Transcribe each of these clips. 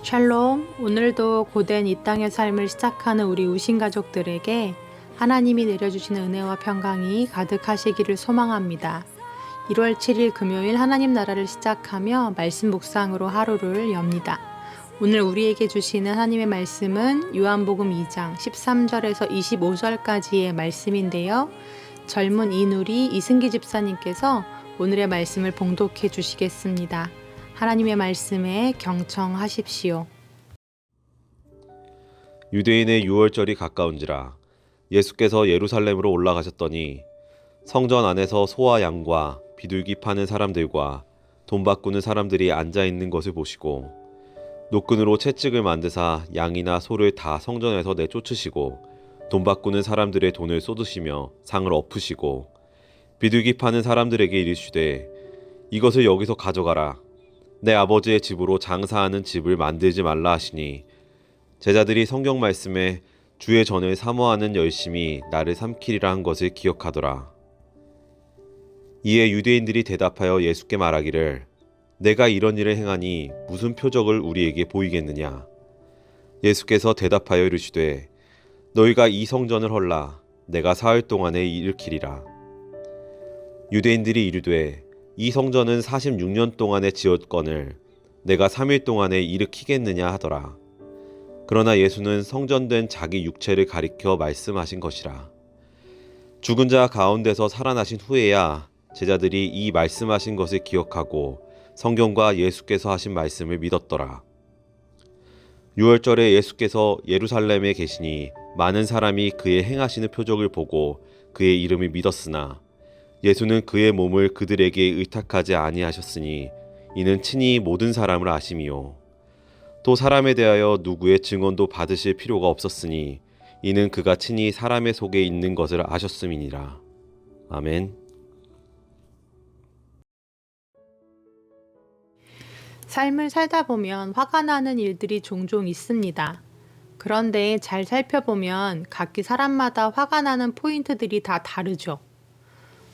샬롬, 오늘도 고된 이 땅의 삶을 시작하는 우리 우신 가족들에게 하나님이 내려주시는 은혜와 평강이 가득하시기를 소망합니다. 1월 7일 금요일 하나님 나라를 시작하며 말씀 묵상으로 하루를 엽니다. 오늘 우리에게 주시는 하나님의 말씀은 요한복음 2장 13절에서 25절까지의 말씀인데요. 젊은 이누리 이승기 집사님께서 오늘의 말씀을 봉독해 주시겠습니다. 하나님의 말씀에 경청하십시오. 유대인의 유월절이 가까운지라 예수께서 예루살렘으로 올라가셨더니 성전 안에서 소와 양과 비둘기 파는 사람들과 돈 바꾸는 사람들이 앉아 있는 것을 보시고 노끈으로 채찍을 만드사 양이나 소를 다 성전에서 내쫓으시고 돈 바꾸는 사람들의 돈을 쏟으시며 상을 엎으시고 비둘기 파는 사람들에게 이르시되 이것을 여기서 가져가라. 내 아버지의 집으로 장사하는 집을 만들지 말라 하시니 제자들이 성경 말씀에 주의 전을 사모하는 열심이 나를 삼키리라 한 것을 기억하더라. 이에 유대인들이 대답하여 예수께 말하기를 내가 이런 일을 행하니 무슨 표적을 우리에게 보이겠느냐. 예수께서 대답하여 이르시되 너희가 이 성전을 헐라 내가 사흘 동안에 일으키리라. 유대인들이 이르되 이 성전은 46년 동안에 지었거늘 내가 3일 동안에 일으키겠느냐 하더라. 그러나 예수는 성전된 자기 육체를 가리켜 말씀하신 것이라. 죽은 자 가운데서 살아나신 후에야 제자들이 이 말씀하신 것을 기억하고 성경과 예수께서 하신 말씀을 믿었더라. 유월절에 예수께서 예루살렘에 계시니 많은 사람이 그의 행하시는 표적을 보고 그의 이름을 믿었으나 예수는 그의 몸을 그들에게 의탁하지 아니하셨으니 이는 친히 모든 사람을 아심이요 또 사람에 대하여 누구의 증언도 받으실 필요가 없었으니 이는 그가 친히 사람의 속에 있는 것을 아셨음이니라. 아멘. 삶을 살다 보면 화가 나는 일들이 종종 있습니다. 그런데 잘 살펴보면 각기 사람마다 화가 나는 포인트들이 다 다르죠.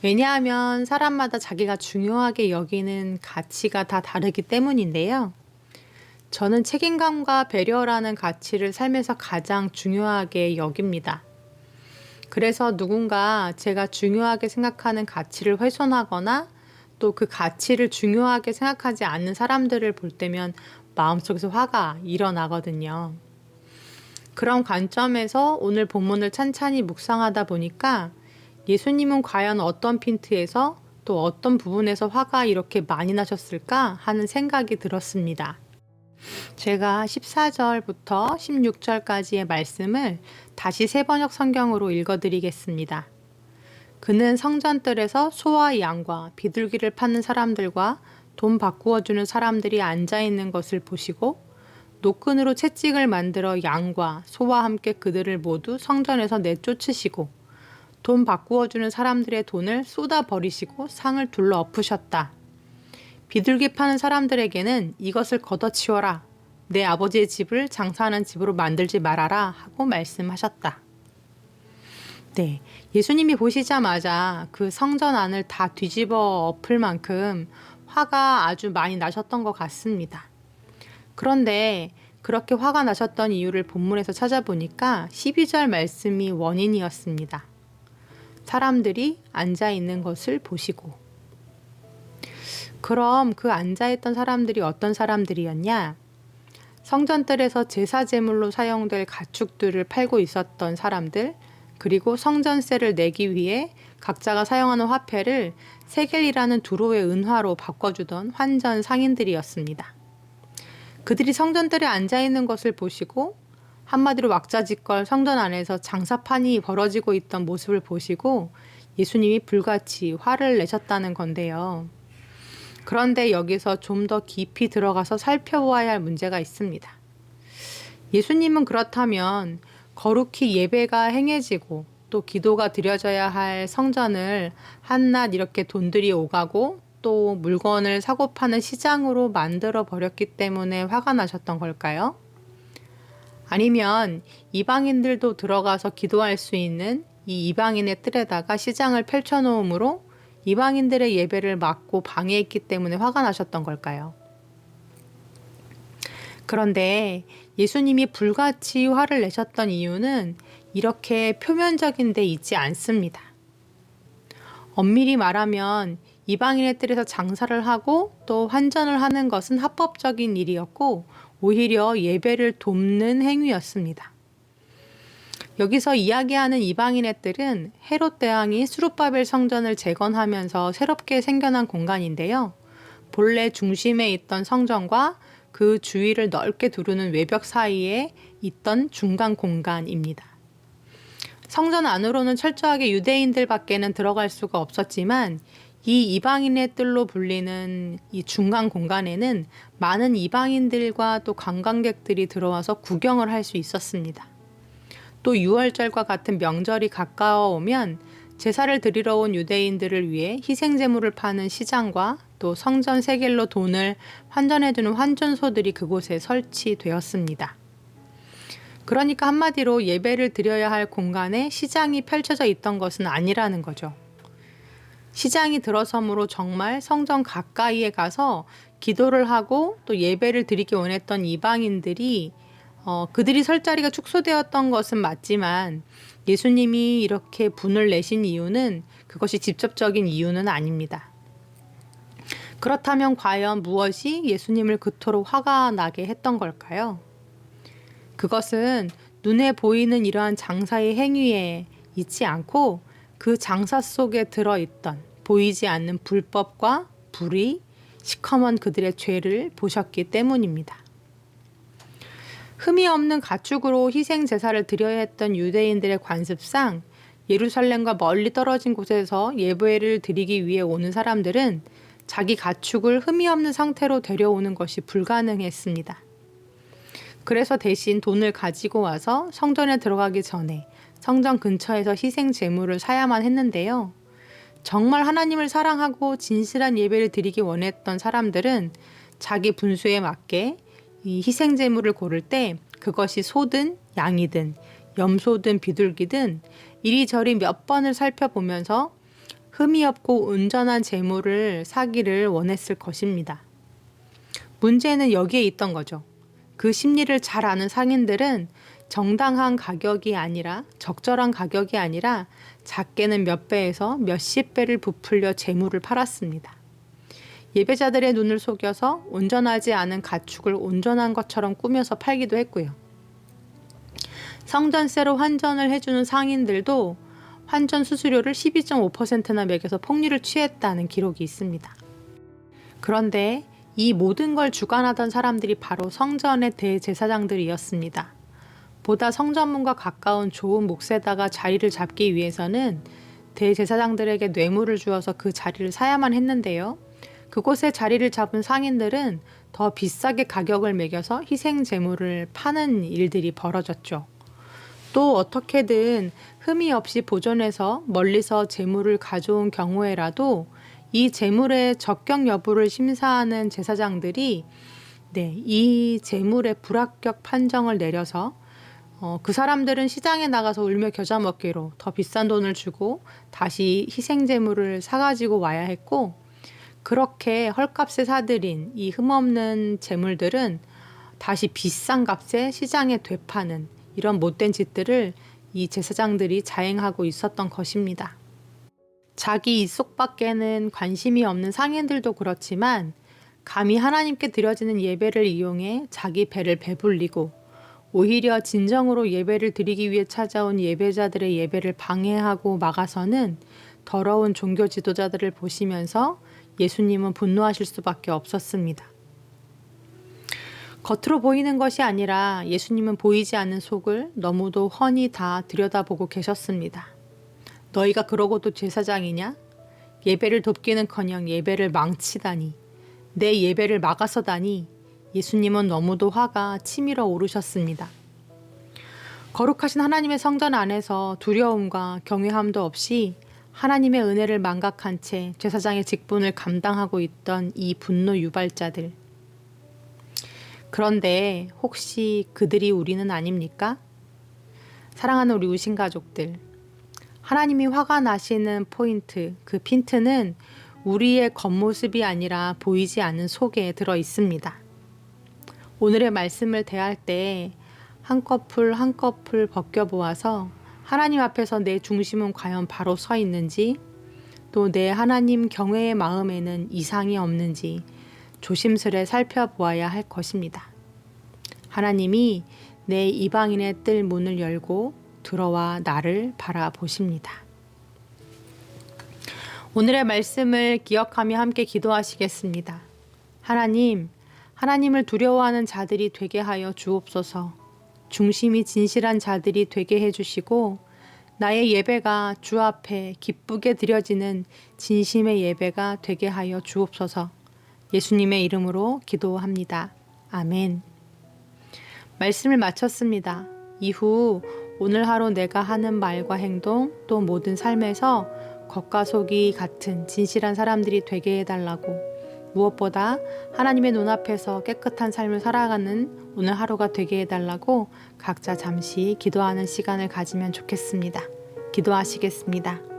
왜냐하면 사람마다 자기가 중요하게 여기는 가치가 다 다르기 때문인데요. 저는 책임감과 배려라는 가치를 삶에서 가장 중요하게 여깁니다. 그래서 누군가 제가 중요하게 생각하는 가치를 훼손하거나 또 그 가치를 중요하게 생각하지 않는 사람들을 볼 때면 마음속에서 화가 일어나거든요. 그런 관점에서 오늘 본문을 찬찬히 묵상하다 보니까 예수님은 과연 어떤 핀트에서 또 어떤 부분에서 화가 이렇게 많이 나셨을까 하는 생각이 들었습니다. 제가 14절부터 16절까지의 말씀을 다시 새번역 성경으로 읽어드리겠습니다. 그는 성전뜰에서 소와 양과 비둘기를 파는 사람들과 돈 바꾸어주는 사람들이 앉아있는 것을 보시고 노끈으로 채찍을 만들어 양과 소와 함께 그들을 모두 성전에서 내쫓으시고 돈 바꾸어주는 사람들의 돈을 쏟아버리시고 상을 둘러 엎으셨다. 비둘기 파는 사람들에게는 이것을 걷어치워라. 내 아버지의 집을 장사하는 집으로 만들지 말아라 하고 말씀하셨다. 네, 예수님이 보시자마자 그 성전 안을 다 뒤집어 엎을 만큼 화가 아주 많이 나셨던 것 같습니다. 그런데 그렇게 화가 나셨던 이유를 본문에서 찾아보니까 12절 말씀이 원인이었습니다. 사람들이 앉아있는 것을 보시고. 그럼 그 앉아있던 사람들이 어떤 사람들이었냐? 성전뜰에서 제사 제물로 사용될 가축들을 팔고 있었던 사람들, 그리고 성전세를 내기 위해 각자가 사용하는 화폐를 세겔이라는 두로의 은화로 바꿔주던 환전 상인들이었습니다. 그들이 성전뜰에 앉아있는 것을 보시고 한마디로 왁자지껄 성전 안에서 장사판이 벌어지고 있던 모습을 보시고 예수님이 불같이 화를 내셨다는 건데요. 그런데 여기서 좀 더 깊이 들어가서 살펴보아야 할 문제가 있습니다. 예수님은 그렇다면 거룩히 예배가 행해지고 또 기도가 드려져야 할 성전을 한낱 이렇게 돈들이 오가고 또 물건을 사고 파는 시장으로 만들어 버렸기 때문에 화가 나셨던 걸까요? 아니면 이방인들도 들어가서 기도할 수 있는 이 이방인의 뜰에다가 시장을 펼쳐놓음으로 이방인들의 예배를 막고 방해했기 때문에 화가 나셨던 걸까요? 그런데 예수님이 불같이 화를 내셨던 이유는 이렇게 표면적인 데 있지 않습니다. 엄밀히 말하면 이방인의 뜰에서 장사를 하고 또 환전을 하는 것은 합법적인 일이었고 오히려 예배를 돕는 행위였습니다. 여기서 이야기하는 이방인의 뜰은 헤롯 대왕이 수룹바벨 성전을 재건하면서 새롭게 생겨난 공간인데요. 본래 중심에 있던 성전과 그 주위를 넓게 두르는 외벽 사이에 있던 중간 공간입니다. 성전 안으로는 철저하게 유대인들밖에는 들어갈 수가 없었지만 이 이방인의 뜰로 불리는 이 중간 공간에는 많은 이방인들과 또 관광객들이 들어와서 구경을 할 수 있었습니다. 또 유월절과 같은 명절이 가까워 오면 제사를 드리러 온 유대인들을 위해 희생제물을 파는 시장과 또 성전 세겔로 돈을 환전해주는 환전소들이 그곳에 설치되었습니다. 그러니까 한마디로 예배를 드려야 할 공간에 시장이 펼쳐져 있던 것은 아니라는 거죠. 시장이 들어섬으로 정말 성전 가까이에 가서 기도를 하고 또 예배를 드리기 원했던 이방인들이 그들이 설 자리가 축소되었던 것은 맞지만 예수님이 이렇게 분을 내신 이유는 그것이 직접적인 이유는 아닙니다. 그렇다면 과연 무엇이 예수님을 그토록 화가 나게 했던 걸까요? 그것은 눈에 보이는 이러한 장사의 행위에 있지 않고 그 장사 속에 들어있던 보이지 않는 불법과 불의, 시커먼 그들의 죄를 보셨기 때문입니다. 흠이 없는 가축으로 희생 제사를 드려야 했던 유대인들의 관습상 예루살렘과 멀리 떨어진 곳에서 예배를 드리기 위해 오는 사람들은 자기 가축을 흠이 없는 상태로 데려오는 것이 불가능했습니다. 그래서 대신 돈을 가지고 와서 성전에 들어가기 전에 성전 근처에서 희생 제물을 사야만 했는데요. 정말 하나님을 사랑하고 진실한 예배를 드리기 원했던 사람들은 자기 분수에 맞게 이 희생 제물을 고를 때 그것이 소든 양이든 염소든 비둘기든 이리저리 몇 번을 살펴보면서 흠이 없고 온전한 제물을 사기를 원했을 것입니다. 문제는 여기에 있던 거죠. 그 심리를 잘 아는 상인들은 정당한 가격이 아니라 적절한 가격이 아니라 작게는 몇 배에서 몇십 배를 부풀려 제물을 팔았습니다. 예배자들의 눈을 속여서 온전하지 않은 가축을 온전한 것처럼 꾸며서 팔기도 했고요. 성전세로 환전을 해주는 상인들도 환전 수수료를 12.5%나 매겨서 폭리를 취했다는 기록이 있습니다. 그런데 이 모든 걸 주관하던 사람들이 바로 성전의 대제사장들이었습니다. 보다 성전문과 가까운 좋은 몫에다가 자리를 잡기 위해서는 대제사장들에게 뇌물을 주어서 그 자리를 사야만 했는데요. 그곳에 자리를 잡은 상인들은 더 비싸게 가격을 매겨서 희생 제물을 파는 일들이 벌어졌죠. 또 어떻게든 흠이 없이 보존해서 멀리서 제물을 가져온 경우에라도 이 제물의 적격 여부를 심사하는 제사장들이 이 제물의 불합격 판정을 내려서 그 사람들은 시장에 나가서 울며 겨자 먹기로 더 비싼 돈을 주고 다시 희생 제물을 사가지고 와야 했고, 그렇게 헐값에 사들인 이 흠없는 제물들은 다시 비싼 값에 시장에 되파는 이런 못된 짓들을 이 제사장들이 자행하고 있었던 것입니다. 자기 입속밖에는 관심이 없는 상인들도 그렇지만 감히 하나님께 드려지는 예배를 이용해 자기 배를 배불리고 오히려 진정으로 예배를 드리기 위해 찾아온 예배자들의 예배를 방해하고 막아서는 더러운 종교 지도자들을 보시면서 예수님은 분노하실 수밖에 없었습니다. 겉으로 보이는 것이 아니라 예수님은 보이지 않는 속을 너무도 훤히 다 들여다보고 계셨습니다. 너희가 그러고도 제사장이냐? 예배를 돕기는커녕 예배를 망치다니, 내 예배를 막아서다니. 예수님은 너무도 화가 치밀어 오르셨습니다. 거룩하신 하나님의 성전 안에서 두려움과 경외함도 없이 하나님의 은혜를 망각한 채 제사장의 직분을 감당하고 있던 이 분노 유발자들. 그런데 혹시 그들이 우리는 아닙니까? 사랑하는 우리 우신 가족들, 하나님이 화가 나시는 포인트, 그 핀트는 우리의 겉모습이 아니라 보이지 않는 속에 들어 있습니다. 오늘의 말씀을 대할 때 한꺼풀 한꺼풀 벗겨보아서 하나님 앞에서 내 중심은 과연 바로 서 있는지, 또 내 하나님 경외의 마음에는 이상이 없는지 조심스레 살펴보아야 할 것입니다. 하나님이 내 이방인의 뜰 문을 열고 들어와 나를 바라보십니다. 오늘의 말씀을 기억하며 함께 기도하시겠습니다. 하나님을 두려워하는 자들이 되게 하여 주옵소서. 중심이 진실한 자들이 되게 해주시고 나의 예배가 주 앞에 기쁘게 드려지는 진심의 예배가 되게 하여 주옵소서. 예수님의 이름으로 기도합니다. 아멘. 말씀을 마쳤습니다. 이후 오늘 하루 내가 하는 말과 행동 또 모든 삶에서 겉과 속이 같은 진실한 사람들이 되게 해달라고, 무엇보다 하나님의 눈앞에서 깨끗한 삶을 살아가는 오늘 하루가 되게 해달라고 각자 잠시 기도하는 시간을 가지면 좋겠습니다. 기도하시겠습니다.